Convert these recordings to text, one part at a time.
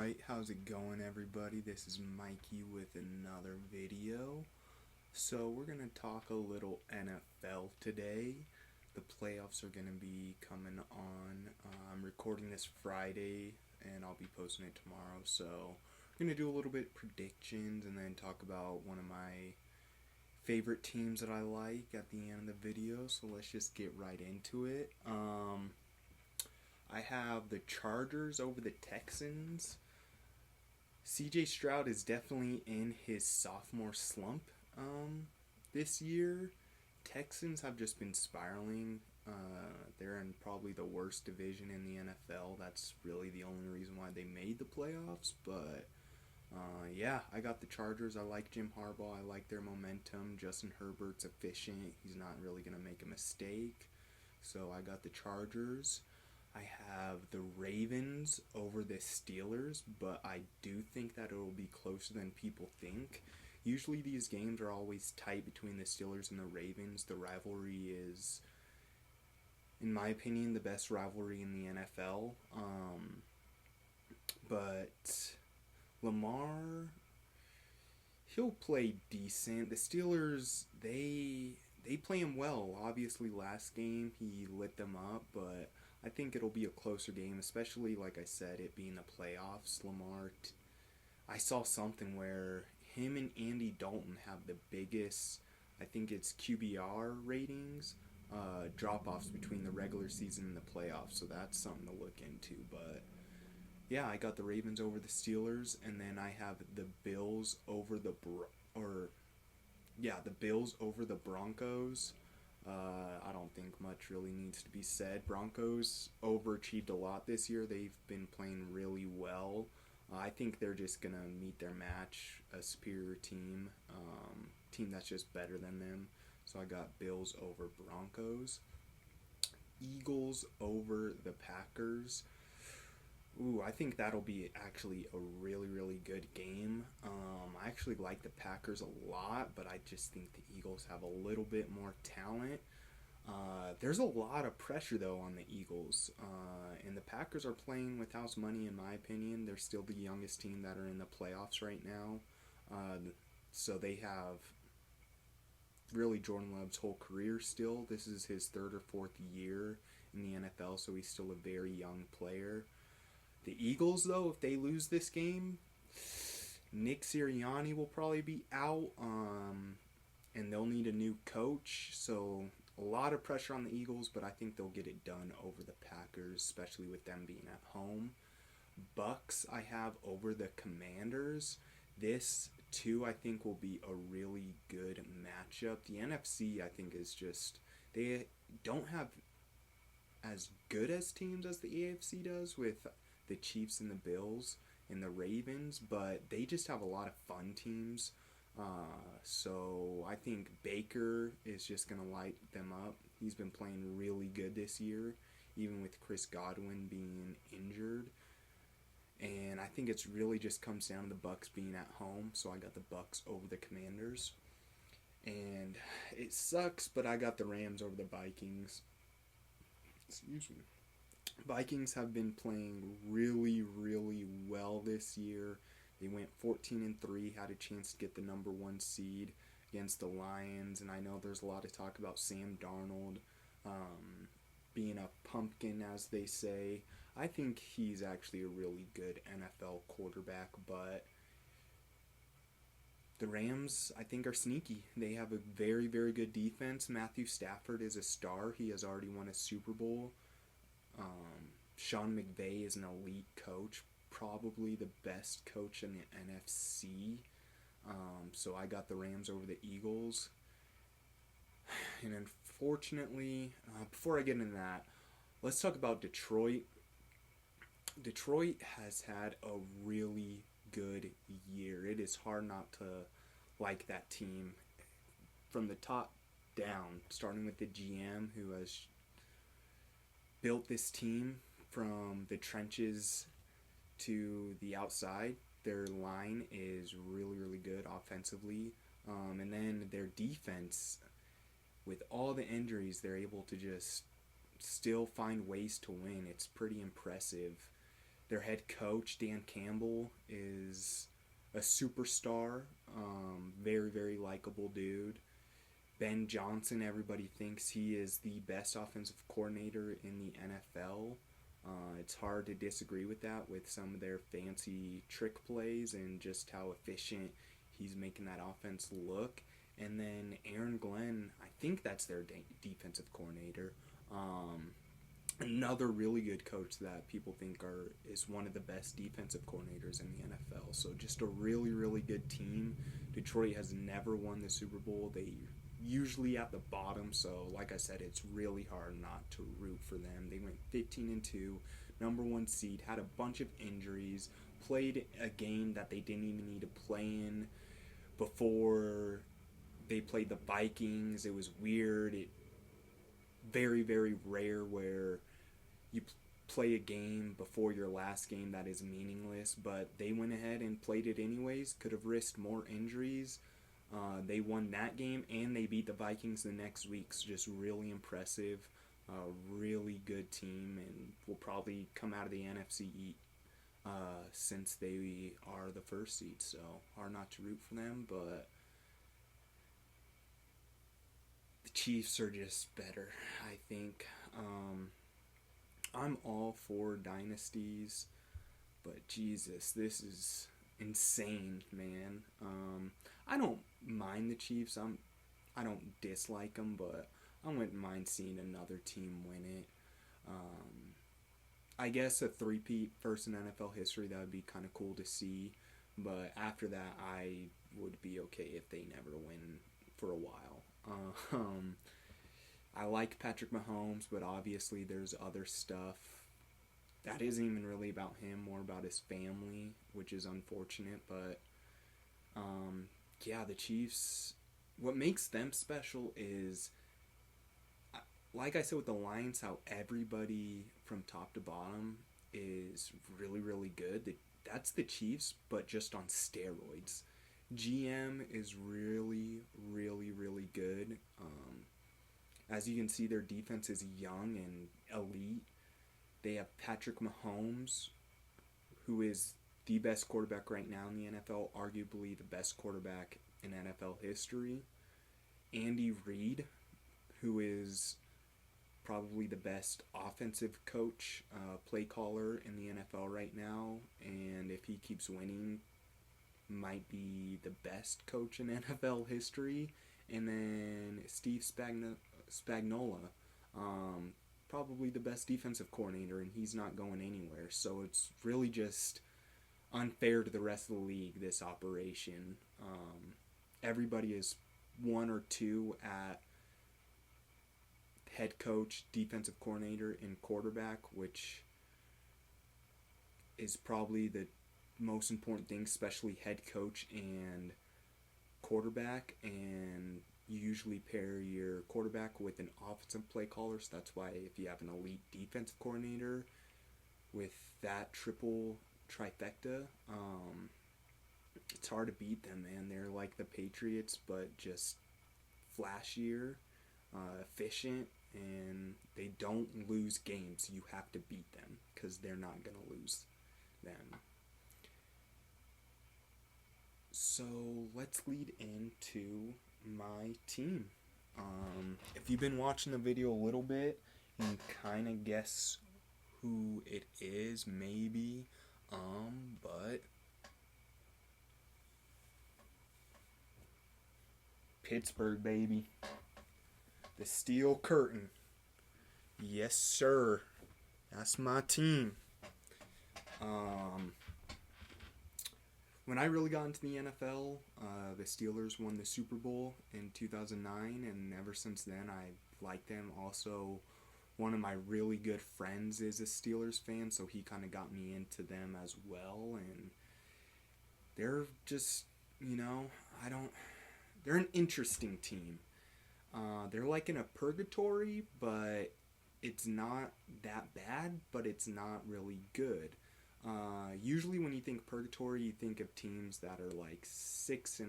Alright, how's it going everybody? This is Mikey with another video. So we're going to talk a little NFL today. The playoffs are going to be coming on. I'm recording this Friday and I'll be posting it tomorrow. So we're going to do a little bit of predictions and then talk about one of my favorite teams that I like at the end of the video. So let's just get right into it. I have the Chargers over the Texans. CJ Stroud is definitely in his sophomore slump this year. Texans have just been spiraling. They're in probably the worst division in the NFL. That's really the only reason why they made the playoffs. But yeah, I got the Chargers. I like Jim Harbaugh. I like their momentum. Justin Herbert's efficient. He's not really going to make a mistake. So I got the Chargers. I have the Ravens over the Steelers, but I do think that it will be closer than people think. Usually these games are always tight between the Steelers and the Ravens. The rivalry is, in my opinion, the best rivalry in the NFL. But Lamar, he'll play decent. The Steelers, they play him well. Obviously, last game he lit them up, but I think it'll be a closer game, especially, like I said, it being the playoffs. I saw something where him and Andy Dalton have the biggest, I think it's QBR ratings, drop-offs between the regular season and the playoffs, so that's something to look into. But yeah, I got the Ravens over the Steelers, and then I have the Bills over the Bills over the Broncos. I don't think much really needs to be said. Broncos overachieved a lot this year. They've been playing really well. I think they're just going to meet their match, a superior team that's just better than them. So I got Bills over Broncos. Eagles over the Packers. Ooh, I think that'll be actually a really, really good game. I actually like the Packers a lot, but I just think the Eagles have a little bit more talent. There's a lot of pressure, though, on the Eagles. And the Packers are playing with house money, in my opinion. They're still the youngest team that are in the playoffs right now. So they have really Jordan Love's whole career still. This is his third or fourth year in the NFL, so he's still a very young player. The Eagles, though, if they lose this game, Nick Sirianni will probably be out, and they'll need a new coach. So a lot of pressure on the Eagles, but I think they'll get it done over the Packers, especially with them being at home. Bucks I have over the Commanders. This, too, I think will be a really good matchup. The NFC, I think, is just, they don't have as good as teams as the AFC does with the Chiefs and the Bills and the Ravens, but they just have a lot of fun teams. So I think Baker is just going to light them up. He's been playing really good this year, even with Chris Godwin being injured. And I think it's really just comes down to the Bucks being at home, so I got the Bucks over the Commanders. And it sucks, but I got the Rams over the Vikings. Excuse me. Vikings have been playing really, really well this year. They went 14-3, had a chance to get the number one seed against the Lions, and I know there's a lot of talk about Sam Darnold being a pumpkin, as they say. I think he's actually a really good NFL quarterback, but the Rams, I think, are sneaky. They have a very, very good defense. Matthew Stafford is a star. He has already won a Super Bowl. Sean McVay is an elite coach, probably the best coach in the NFC. So I got the Rams over the Eagles. And unfortunately, before I get into that, let's talk about Detroit. Detroit has had a really good year. It is hard not to like that team from the top down, starting with the GM who has built this team from the trenches to the outside. Their line is really, really good offensively. And then their defense, with all the injuries, they're able to just still find ways to win. It's pretty impressive. Their head coach, Dan Campbell, is a superstar. Very, very likable dude. Ben Johnson, everybody thinks he is the best offensive coordinator in the NFL. It's hard to disagree with that with some of their fancy trick plays and just how efficient he's making that offense look. And then Aaron Glenn, I think that's their defensive coordinator. Another really good coach that people think is one of the best defensive coordinators in the NFL. So just a really, really good team. Detroit has never won the Super Bowl. They usually at the bottom, so like I said, it's really hard not to root for them. They went 15-2, number one seed, had a bunch of injuries, played a game that they didn't even need to play in before they played the Vikings. It was weird. It very, very rare where you play a game before your last game that is meaningless, but they went ahead and played it anyways. Could have risked more injuries. They won that game, and they beat the Vikings the next week. So just really impressive, really good team, and will probably come out of the NFC since they are the first seed. So hard not to root for them, but the Chiefs are just better, I think. I'm all for dynasties, but Jesus, this is insane, man. I don't mind the Chiefs. I don't dislike them, but I wouldn't mind seeing another team win it. I guess a three-peat first in NFL history, that would be kind of cool to see. But after that, I would be okay if they never win for a while. I like Patrick Mahomes, but obviously there's other stuff that isn't even really about him, more about his family, which is unfortunate. But yeah, the Chiefs, what makes them special is, like I said with the Lions, how everybody from top to bottom is really, really good. That's the Chiefs, but just on steroids. GM is really, really, really good. As you can see, their defense is young and elite. They have Patrick Mahomes, who is the best quarterback right now in the NFL, arguably the best quarterback in NFL history. Andy Reid, who is probably the best offensive coach, play caller in the NFL right now, and if he keeps winning, might be the best coach in NFL history. And then Steve Spagnuolo, probably the best defensive coordinator, and he's not going anywhere. So it's really just unfair to the rest of the league, this operation. Everybody is one or two at head coach, defensive coordinator, and quarterback, which is probably the most important thing, especially head coach and quarterback. And you usually pair your quarterback with an offensive play caller, so that's why if you have an elite defensive coordinator with that triple trifecta, it's hard to beat them, man. They're like the Patriots, but just flashier, efficient, and they don't lose games. You have to beat them because they're not going to lose them. So let's lead into my team. If you've been watching the video a little bit, you can kind of guess who it is, maybe. But Pittsburgh, baby. The Steel Curtain. Yes, sir. That's my team. When I really got into the NFL, the Steelers won the Super Bowl in 2009, and ever since then I liked them. Also, one of my really good friends is a Steelers fan, so he kind of got me into them as well, and they're just, they're an interesting team. They're like in a purgatory, but it's not that bad, but it's not really good. Usually when you think purgatory, you think of teams that are like 6-11,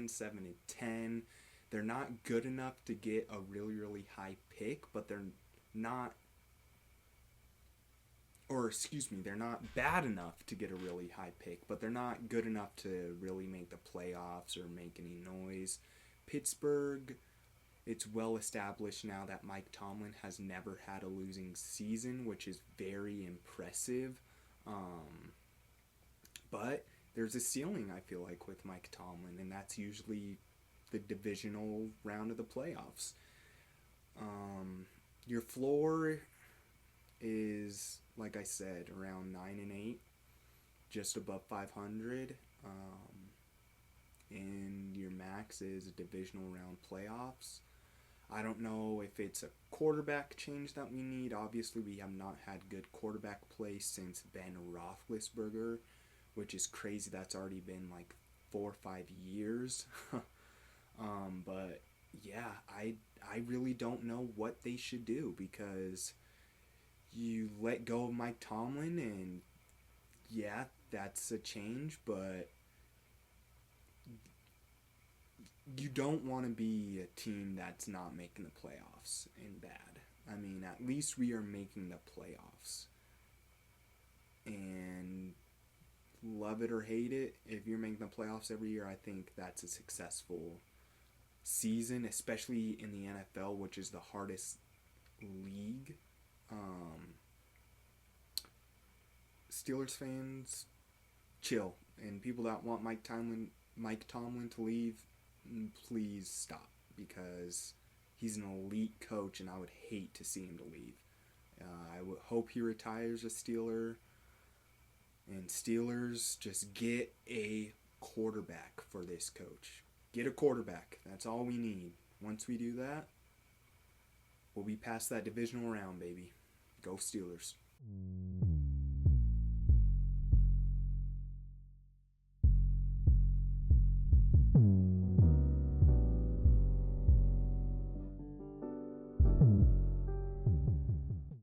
7-10. They're not good enough to get a really, really high pick, but they're not or excuse me, they're not bad enough to get a really high pick, but they're not good enough to really make the playoffs or make any noise. Pittsburgh, it's well established now that Mike Tomlin has never had a losing season, which is very impressive. Um, but there's a ceiling, I feel like, with Mike Tomlin, and that's usually the divisional round of the playoffs. Um, your floor is, like I said, around 9-8, just above 500. And your max is a divisional round playoffs. I don't know if it's a quarterback change that we need. Obviously, we have not had good quarterback play since Ben Roethlisberger, which is crazy. That's already been like 4 or 5 years. But yeah, I really don't know what they should do because you let go of Mike Tomlin, and yeah, that's a change, but you don't want to be a team that's not making the playoffs and bad. I mean, at least we are making the playoffs. And love it or hate it, if you're making the playoffs every year, I think that's a successful season, especially in the NFL, which is the hardest league. Um, Steelers fans, chill, and people that want Mike Tomlin to leave, please stop because he's an elite coach, and I would hate to see him to leave. I would hope he retires a Steeler, and Steelers just get a quarterback for this coach. Get a quarterback. That's all we need. Once we do that, we'll be past that divisional round, baby. Go Steelers.